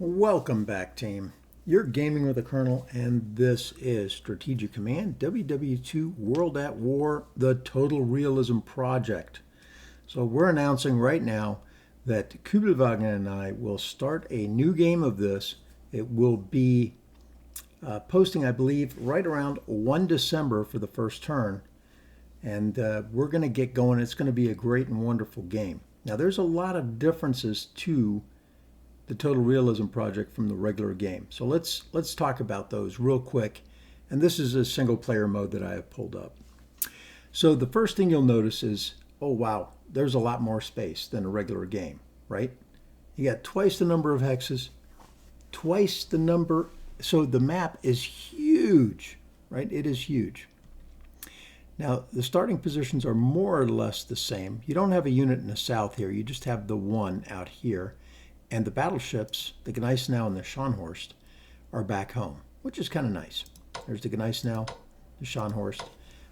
Welcome back, team. You're gaming with a Colonel, and this is Strategic Command WW2 World at War, the Total Realism Project. So we're announcing right now that Kuebelwagen and I will start a new game of this. It will be posting, I believe, right around 1 December for the first turn. And we're going to get going. It's going to be a great and wonderful game. Now, there's a lot of differences to the Total Realism project from the regular game. So let's talk about those real quick. And this is a single player mode that I have pulled up. So the first thing you'll notice is, oh wow, there's a lot more space than a regular game, right? You got twice the number of hexes, twice the number. So the map is huge, right? It is huge. Now, the starting positions are more or less the same. You don't have a unit in the south here. You just have the one out here. And the battleships, the Gneisenau and the Scharnhorst, are back home, which is kind of nice. There's the Gneisenau, the Scharnhorst.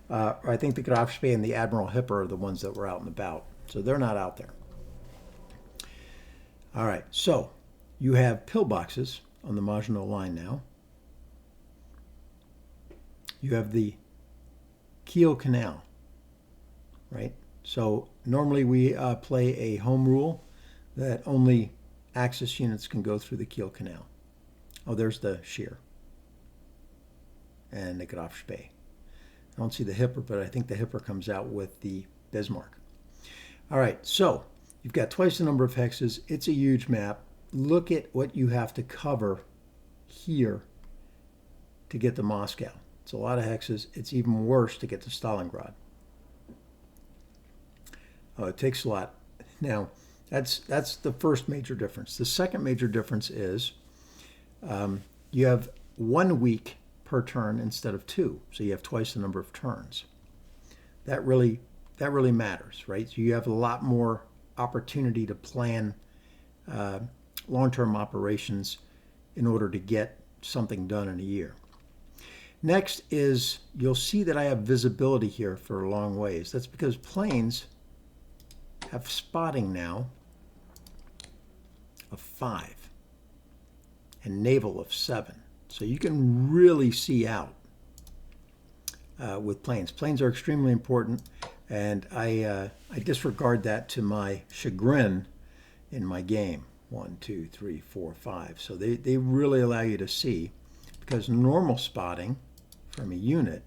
I think the Grafspee and the Admiral Hipper are the ones that were out and about. So they're not out there. All right, so you have pillboxes on the Maginot Line now. You have the Kiel Canal, right? So normally we play a home rule that only Axis units can go through the Kiel Canal. Oh, there's the Scheer and the Grafspee. I don't see the Hipper, but I think the Hipper comes out with the Bismarck. All right, so you've got twice the number of hexes. It's a huge map. Look at what you have to cover here to get to Moscow. It's a lot of hexes. It's even worse to get to Stalingrad. Oh, it takes a lot. Now, that's the first major difference. The second major difference is you have 1 week per turn instead of 2, so you have twice the number of turns. That really matters, right? So you have a lot more opportunity to plan long-term operations in order to get something done in a year. Next is you'll see that I have visibility here for a long ways. That's because planes have spotting now of 5 and naval of 7. So you can really see out with planes. Planes are extremely important, and I disregard that to my chagrin in my game. 1, 2, 3, 4, 5. So they really allow you to see, because normal spotting from a unit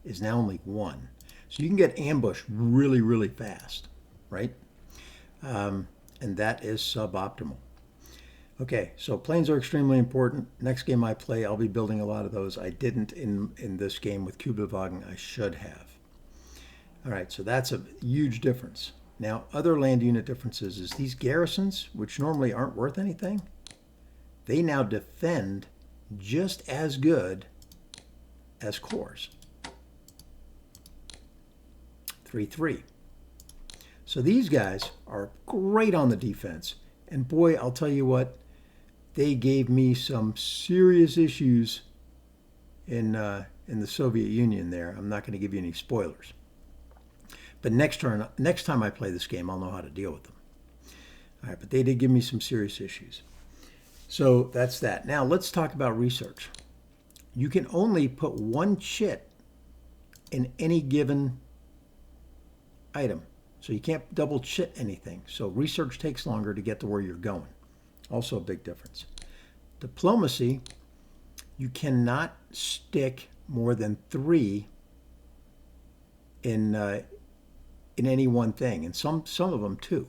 is now only 1. So you can get ambushed really, really fast, right? And that is suboptimal. Okay, so planes are extremely important. Next game I play, I'll be building a lot of those. I didn't in this game with Kuebelwagen. I should have. All right, so that's a huge difference. Now, other land unit differences is these garrisons, which normally aren't worth anything, they now defend just as good as corps. 3-3. So these guys are great on the defense. And boy, I'll tell you what, they gave me some serious issues in the Soviet Union there. I'm not going to give you any spoilers. But next time I play this game, I'll know how to deal with them. All right, but they did give me some serious issues. So that's that. Now let's talk about research. You can only put 1 chit in any given item. So you can't double chit anything. So research takes longer to get to where you're going. Also a big difference. Diplomacy, you cannot stick more than 3 in any one thing, and some of them 2.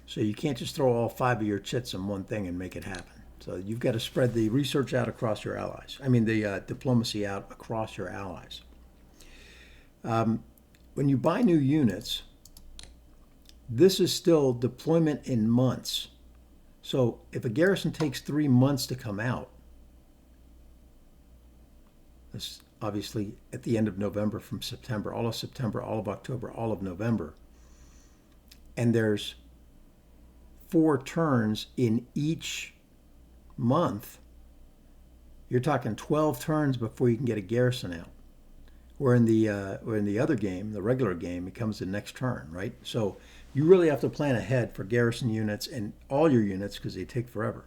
So you can't just throw all 5 of your chits in one thing and make it happen. So you've got to spread the research out across your allies. I mean the diplomacy out across your allies. When you buy new units, this is still deployment in months. So if a garrison takes 3 months to come out, that's obviously at the end of November, from September, all of October, all of November, and there's 4 turns in each month, you're talking 12 turns before you can get a garrison out. Or in the other game, the regular game, it comes the next turn, right? So you really have to plan ahead for garrison units and all your units, because they take forever.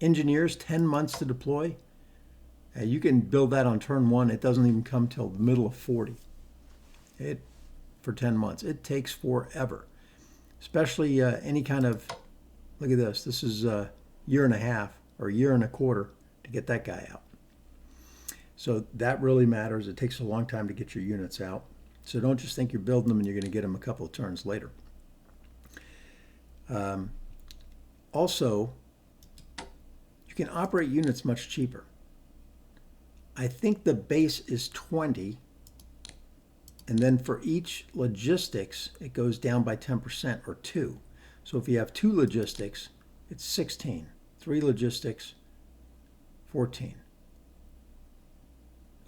Engineers, 10 months to deploy. You can build that on turn 1. It doesn't even come till the middle of 40. For 10 months. It takes forever. Especially any kind of, look at this. This is a year and a half or a year and a quarter to get that guy out. So that really matters. It takes a long time to get your units out. So don't just think you're building them and you're going to get them a couple of turns later. Also, you can operate units much cheaper. I think the base is 20, and then for each logistics, it goes down by 10% or 2. So if you have 2 logistics, it's 16. 3 logistics, 14.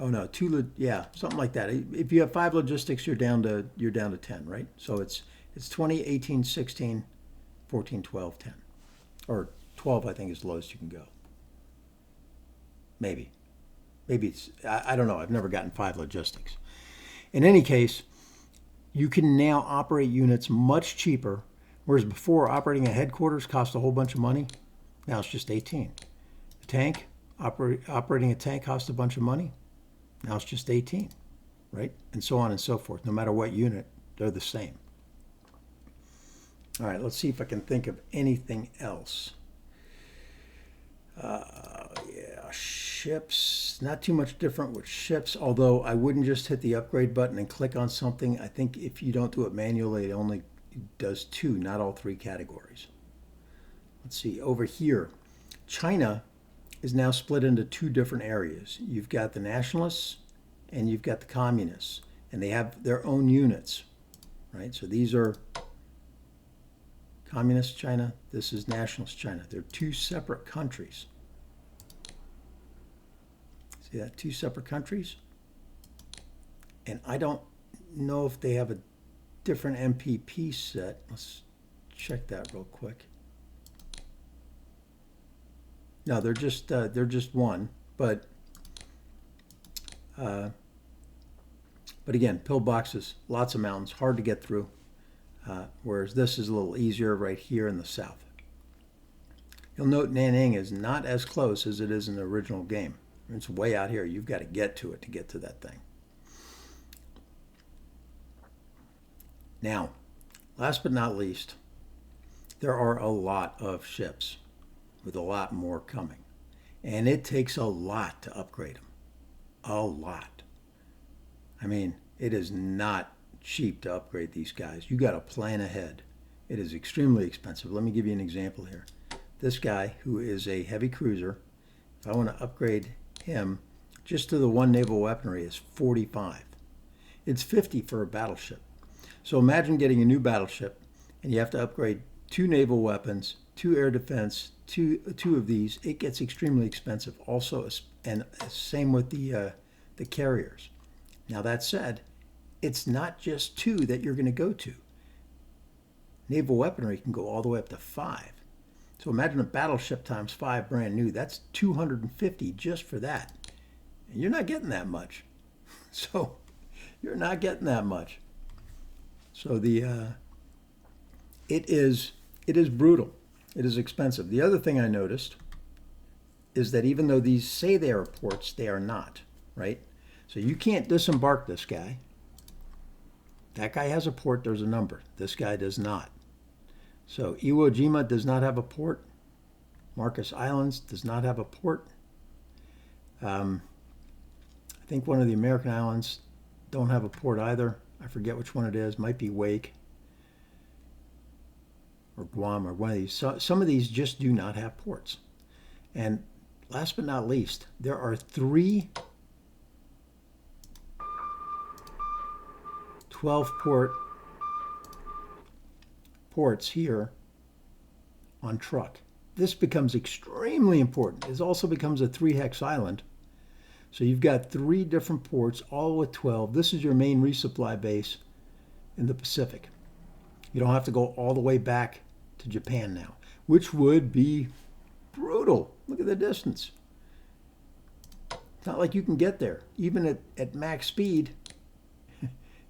Oh no, yeah, something like that. If you have 5 logistics, you're down to 10, right? So it's 20, 18, 16, 14, 12, 10. Or 12, I think, is the lowest you can go. Maybe it's, I don't know. I've never gotten 5 logistics. In any case, you can now operate units much cheaper, whereas before operating a headquarters cost a whole bunch of money. Now it's just 18. A tank, operating a tank cost a bunch of money. Now it's just 18, right? And so on and so forth. No matter what unit, they're the same. All right, let's see if I can think of anything else. Yeah, ships. Not too much different with ships, although I wouldn't just hit the upgrade button and click on something. I think if you don't do it manually, it only does 2, not all 3 categories. Let's see, over here, China is now split into 2 different areas. You've got the nationalists and you've got the communists, and they have their own units, right? So these are Communist China, this is Nationalist China. They're 2 separate countries. See that? 2 separate countries. And I don't know if they have a different MPP set. Let's check that real quick. No, they're just one. But again, pillboxes, lots of mountains, hard to get through. Whereas this is a little easier right here in the south. You'll note Nanning is not as close as it is in the original game. It's way out here. You've got to get to it to get to that thing. Now, last but not least, there are a lot of ships with a lot more coming. And it takes a lot to upgrade them. A lot. I mean, it is not cheap to upgrade these guys. You got to plan ahead. It is extremely expensive. Let me give you an example here. This guy, who is a heavy cruiser, if I want to upgrade him just to the 1 naval weaponry, is 45. It's 50 for a battleship. So imagine getting a new battleship and you have to upgrade 2 naval weapons, 2 air defense, two of these. It gets extremely expensive. Also, and same with the carriers. Now that said, it's not just 2 that you're going to go to. Naval weaponry can go all the way up to 5. So imagine a battleship times 5 brand new. That's 250 just for that. And you're not getting that much. So you're not getting that much. So it is brutal. It is expensive. The other thing I noticed is that even though these say they are ports, they are not, right? So you can't disembark this guy. That guy has a port, there's a number. This guy does not. So Iwo Jima does not have a port. Marcus Islands does not have a port. I think one of the American islands don't have a port either. I forget which one it is. Might be Wake or Guam or one of these. So, some of these just do not have ports. And last but not least, there are 3 12-port ports here on truck. This becomes extremely important. It also becomes a 3-hex island. So you've got 3 different ports, all with 12. This is your main resupply base in the Pacific. You don't have to go all the way back to Japan now, which would be brutal. Look at the distance. It's not like you can get there. Even at max speed,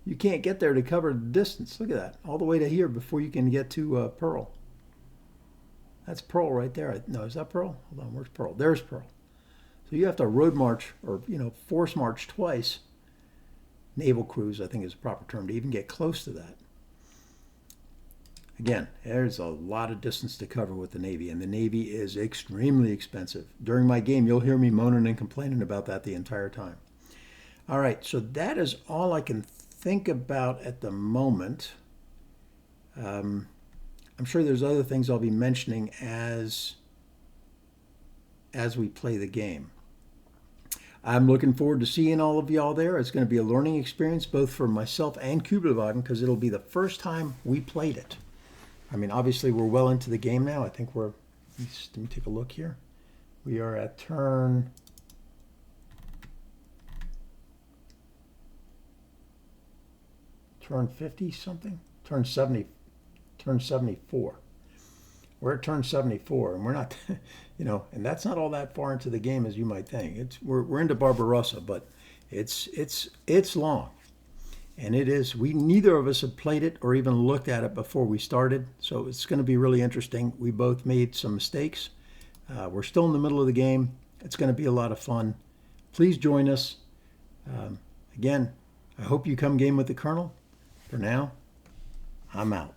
you can't get there to cover the distance. Look at that. All the way to here before you can get to Pearl. That's Pearl right there. No, is that Pearl? Hold on, where's Pearl? There's Pearl. So you have to road march or, force march twice. Naval cruise, I think is the proper term, to even get close to that. Again, there's a lot of distance to cover with the Navy, and the Navy is extremely expensive. During my game, you'll hear me moaning and complaining about that the entire time. All right, so that is all I can think about at the moment. I'm sure there's other things I'll be mentioning as we play the game. I'm looking forward to seeing all of y'all there. It's going to be a learning experience both for myself and Kuebelwagen because it'll be the first time we played it. I mean, obviously we're well into the game now. I think let me take a look here. We are at turn 50 something, turn 74. We're at turn 74, and we're not, and that's not all that far into the game as you might think. We're into Barbarossa, but it's long, and it is. Neither of us have played it or even looked at it before we started, so it's going to be really interesting. We both made some mistakes. We're still in the middle of the game. It's going to be a lot of fun. Please join us. Again, I hope you come game with the Colonel. For now, I'm out.